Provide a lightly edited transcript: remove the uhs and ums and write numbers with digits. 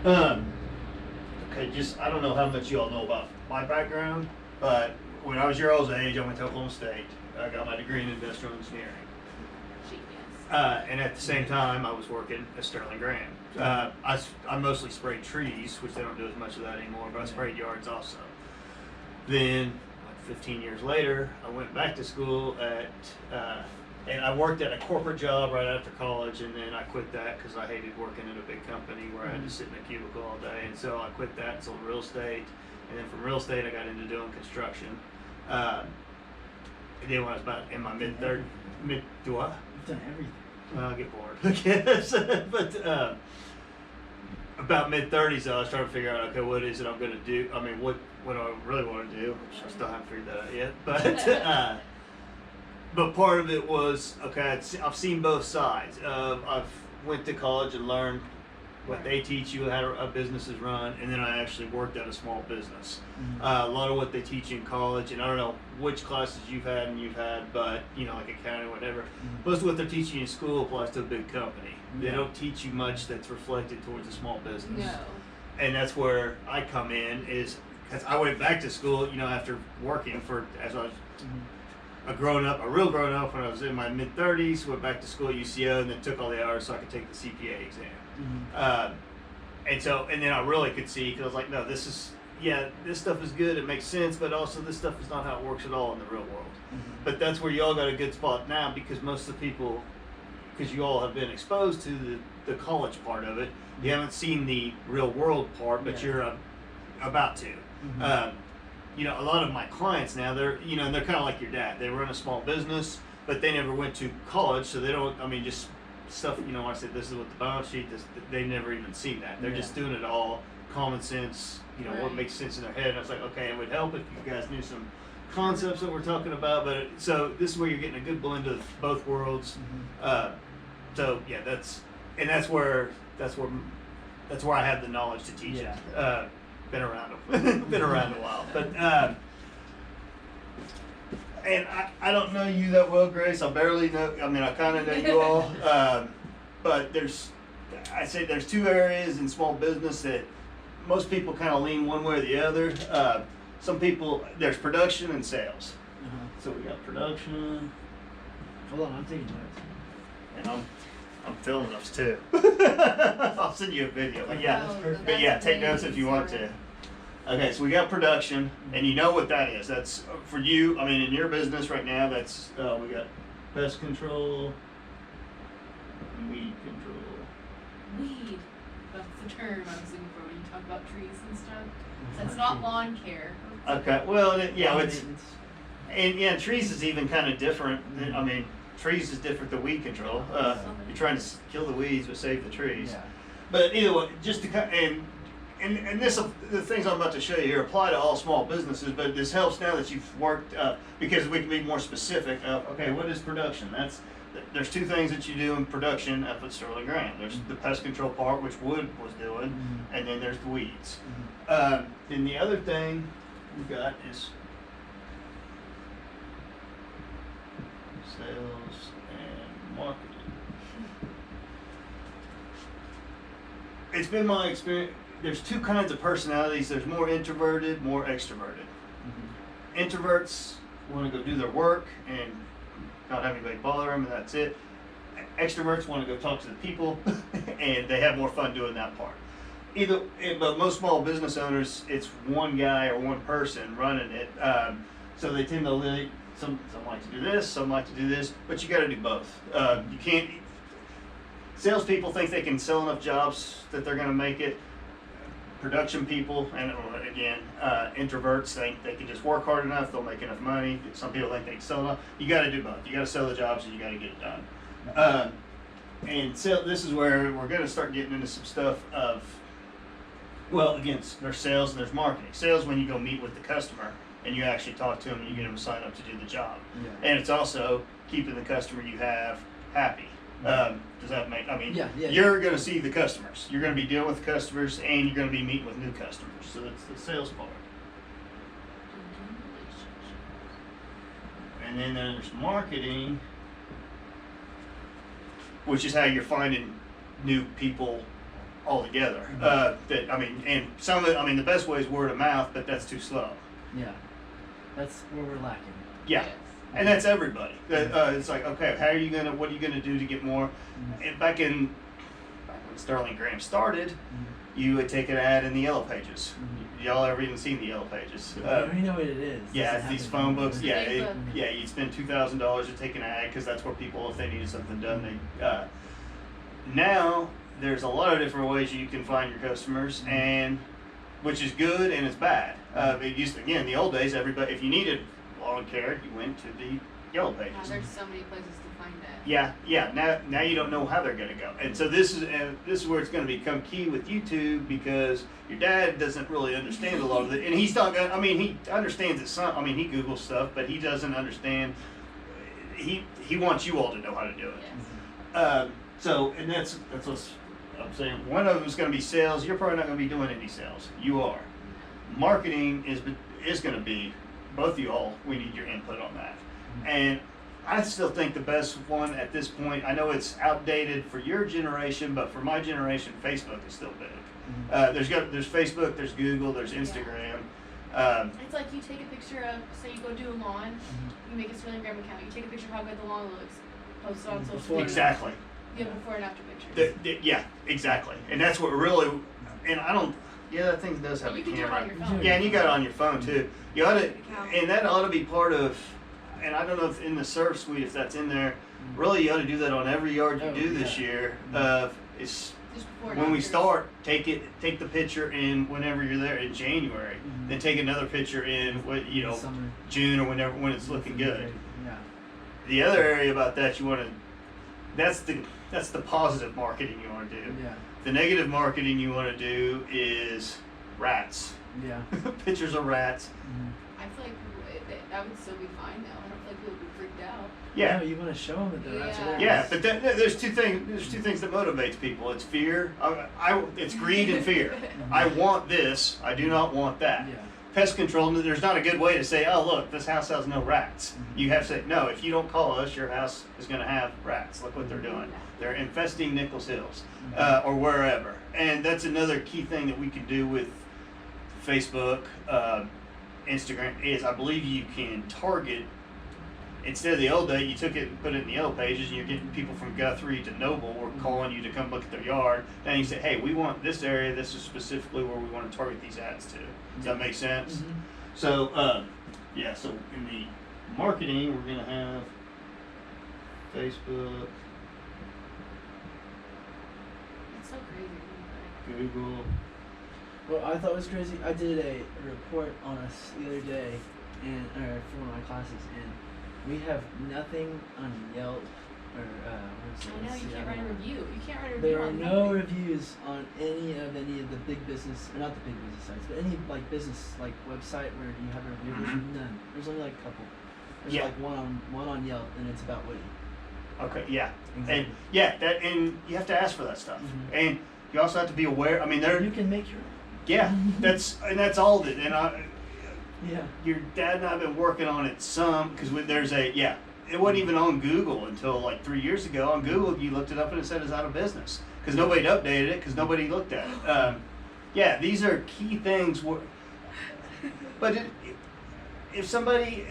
Um, okay, just I don't know how much you all know about my background, but when I was your all's age, I went to Oklahoma State. I got my degree in industrial engineering. Genius. And at the same time, I was working at Sterling Graham. I mostly sprayed trees, which they don't do as much of that anymore, but I sprayed yards also. Then, like 15 years later, I went back to school and I worked at a corporate job right after college, and then I quit that because I hated working at a big company where I had to sit in a cubicle all day, and so I quit that and sold real estate, and then from real estate I got into doing construction. And then when I was about in my do I? You've done everything. Well, I get bored, I guess. But about mid-30s, though, I started to figure out, okay, what is it I'm going to do? I mean, what do I really want to do? Which I still haven't figured that out yet. But part of it was, okay, I've seen both sides. I've went to college and learned what they teach you, how a business is run, and then I actually worked at a small business. A lot of what they teach you in college, and I don't know which classes you've had, but like accounting, whatever. Most of what they're teaching you in school applies to a big company. They don't teach you much that's reflected towards a small business. No. And that's where I come in, is because I went back to school, after working as I was a real grown up when I was in my mid 30s, went back to school at UCO, and then took all the hours so I could take the CPA exam. And then I really could see, because I was like, no, this stuff is good, it makes sense, but also this stuff is not how it works at all in the real world. But that's where y'all got a good spot now, because most of the people, because you all have been exposed to the college part of it, you haven't seen the real world part, but you're about to. A lot of my clients now, they're kind of like your dad. They run a small business, but they never went to college, so they don't. just stuff. I said this is what the balance sheet. They never even seen that. They're just doing it all common sense. What makes sense in their head. And I was like, okay, it would help if you guys knew some concepts that we're talking about. But so this is where you're getting a good blend of both worlds. So yeah, that's where I have the knowledge to teach it. Been around a while, but and I don't know you that well, Grace. I barely know. I kind of know you all, but there's two areas in small business that most people kind of lean one way or the other. Some people, there's production and sales. So we got production. Hold on, I'm taking notes. And I'm filming us too. I'll send you a video. But take notes if you want to. Okay, so we got production, and you know what that is. That's for you. In your business right now, that's we got pest control, weed control. Weed. That's the term I was looking for when you talk about trees and stuff. That's not lawn care. Okay, well, trees is even kind of different. Trees is different than weed control. You're trying to kill the weeds but save the trees. Yeah. But either way, just to and this, the things I'm about to show you here apply to all small businesses. But this helps now that you've worked because we can be more specific. Okay, what is production? There's two things that you do in production up at Sterling Graham. There's the pest control part, which Wood was doing, and then there's the weeds. Then the other thing we got is sales and marketing. It's been my experience. There's two kinds of personalities. There's more introverted, more extroverted. Introverts want to go do their work and not have anybody bother them, and that's it. Extroverts want to go talk to the people, and they have more fun doing that part. But most small business owners, it's one guy or one person running it. So they tend to some like to do this, some like to do this, but you got to do both. You can't. Salespeople think they can sell enough jobs that they're going to make it. Production people, and again, introverts think they can just work hard enough, they'll make enough money. Some people think they can sell enough. You got to do both. You got to sell the jobs and you got to get it done. And so this is where we're going to start getting into some stuff of, again, there's sales and there's marketing. Sales when you go meet with the customer and you actually talk to them and you get them to sign up to do the job. And it's also keeping the customer you have happy. Does that make? You're going to see the customers. You're going to be dealing with customers, and you're going to be meeting with new customers. So that's the sales part. And then there's marketing, which is how you're finding new people altogether. That I mean, and some of it, I mean, the best way is word of mouth, but that's too slow. Yeah. That's where we're lacking. Yeah. Yes. And that's everybody. It's like, okay, what are you gonna do to get more? And back when Sterling Graham started, you would take an ad in the Yellow Pages. Y'all ever even seen the Yellow Pages? I don't even know what it is. Yeah, Does it it's these have phone to- books. Yeah, Facebook. yeah. You'd spend $2,000 to take an ad because that's where people, if they needed something done, they. Now there's a lot of different ways you can find your customers, and which is good and it's bad. It used to, again, in the old days, everybody, if you needed lawn care, you went to the Yellow Now Pages. there's so many places to find it. Yeah. Now you don't know how they're gonna go, and so this is where it's gonna become key with YouTube, because your dad doesn't really understand a lot of it, and he's not gonna. I mean, he understands it some. I mean, he Googles stuff, but he doesn't understand. He wants you all to know how to do it. Yes. So, and that's what I'm saying. One of them is going to be sales. You're probably not going to be doing any sales. You are. Marketing is going to be, both of you all, we need your input on that. And I still think the best one at this point, I know it's outdated for your generation, but for my generation, Facebook is still big. There's Facebook, there's Google, there's Instagram. It's like you take a picture of, say you go do a lawn, you make a Sterling Graham account, you take a picture of how good the lawn looks, post it on social Before media. Exactly. You have before and after pictures. Yeah, exactly. And that's what really, and I don't, yeah, that thing does have You a can do it camera. on your phone. Yeah, and you got it on your phone too. You ought to, and that ought to be part of, and I don't know if in the Surf Suite, if that's in there, really you ought to do that on every yard you Oh, do this yeah. year. It's, Just before and when we afters. start, take the picture in whenever you're there in January, then take another picture in, Summer. June or whenever, when it's looking good. Yeah. The other area about that you want to, that's the positive marketing you want to do. Yeah. The negative marketing you want to do is rats. Yeah. Pictures of rats. I feel like that would still be fine though. I don't feel like people would be freaked out. Yeah. No, you want to show them that the rats are Yeah. there. Yeah, but there's two things that motivates people. It's fear. It's greed and fear. I want this. I do not want that. Yeah. Pest control. There's not a good way to say, oh look, this house has no rats. You have to say, no. If you don't call us, your house is going to have rats. Look what they're doing. They're infesting Nichols Hills or wherever. And that's another key thing that we can do with Facebook, Instagram. Is I believe you can target. Instead of the old day, you took it and put it in the Yellow Pages, and you're getting people from Guthrie to Noble or calling you to come look at their yard. Then you say, hey, we want this area. This is specifically where we want to target these ads to. Does that make sense? So, yeah, so in the marketing, we're going to have Facebook, It's so crazy. Google. Well, I thought it was crazy. I did a report on us the other day, for one of my classes, and we have nothing on Yelp or what's it? I know, you can't write a review. You can't write a review There are on no nothing. reviews on any of the big business, or not the big business sites, but any like business like website where you have a review. There's none. There's only like a couple. There's Yeah. like one on Yelp, and it's about Woody. Okay, yeah. Exactly. And yeah, and you have to ask for that stuff. Mhm. And you also have to be aware. I mean, You can make your own. yeah, that's all of it. And Yeah. your dad and I have been working on it some, because there's it wasn't even on Google until like 3 years ago. On Google, you looked it up and it said it's out of business because nobody updated it because nobody looked at it. Yeah, these are key things. But if somebody